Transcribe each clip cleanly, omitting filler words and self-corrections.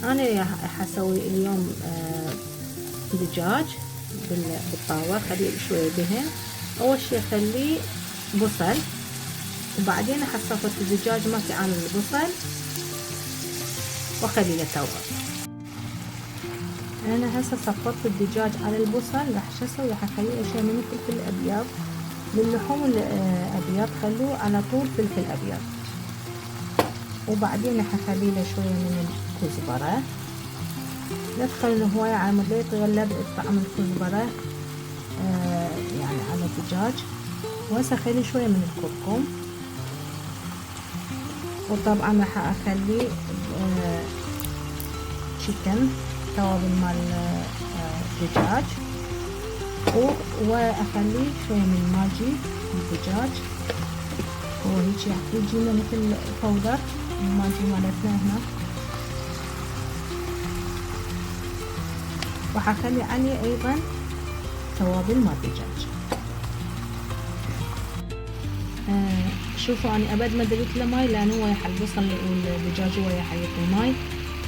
انا حسوي اليوم دجاج بالطاوة. خليه شوية دهن. اول شي اخليه بصل، وبعدين حصفت الدجاج مالتي عن البصل واخليه يتوقف. انا هسه صفرت الدجاج على البصل. راح شو اسوي؟ راح اخليه اشياء من الفلفل الابيض. للحوم الابيض خلوه على طول فلفل ابيض، وبعدين راح اخلي له شويه من الكزبره. لا تخلونه هوايه على مود لا يتغلب طعم الكزبره يعني على الدجاج. وهسه اخلي شويه من الكركم، وطبعا راح اخلي تشيكن توابل مال الدجاج، واخلي شويه من ماجي الدجاج. هو هيك يجي له مثل باودر الماجي مالتنا هنا. راح اخلي عليه ايضا توابل مال الدجاج. شوفوا انا ابد ما دريت له ماي لان هو راح البصل والدجاج هو راح يعطي ماي.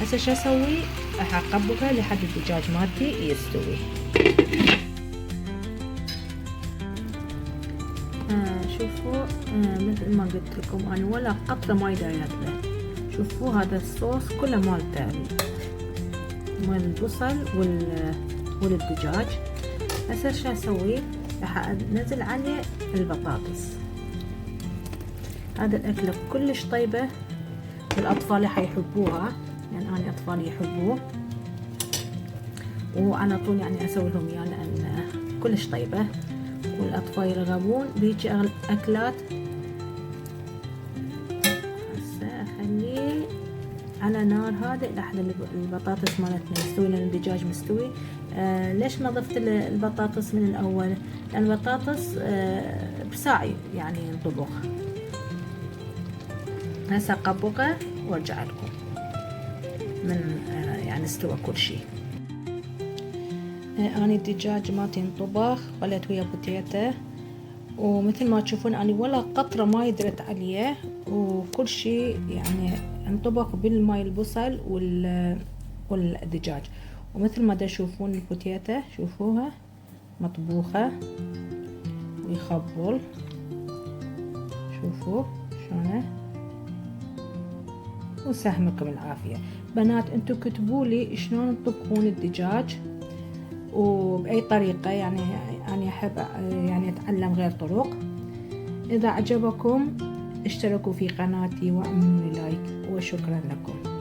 هسه شو اسوي؟ راح اقبقه لحد الدجاج مالتي يستوي. شوفوا مثل ما قلت لكم انا ولا قطره ماي دايرت له. شوفوا هذا الصوص كله مال البصل والدجاج. هسه شو اسوي؟ راح انزل عليه البطاطس. هذا الاكله كلش طيبه والاطفال حيحبوها، يعني انا اطفالي يحبوه وعلى طول يعني اسوي لهم اياه لان كلش طيبه والاطفال يرغبون بهيك اكلات. هسه اخليه على نار هادئ لحد البطاطس مالتنا يستوي لان الدجاج مستوي. ليش نظفت البطاطس من الاول؟ لان البطاطس بساعة يعني ينطبخ. هسه اقبقه وارجع لكم من يعني استوى كل شيء. اني الدجاج مالتي انطبخ، خليت ويا بوتيته، ومثل ما تشوفون اني ولا قطره ماي درت عليه، وكل شيء يعني انطبخ بالماي البصل والدجاج. ومثل ما تشوفون البوتيته شوفوها مطبوخه ويخبل. شوفوا شلونه. وسهمكم العافيه بنات. انتم كتبوا لي شلون تطبخون الدجاج وبأي طريقة، يعني أنا أحب يعني أتعلم غير طرق. إذا عجبكم اشتركوا في قناتي واعملوا لي لايك، وشكرا لكم.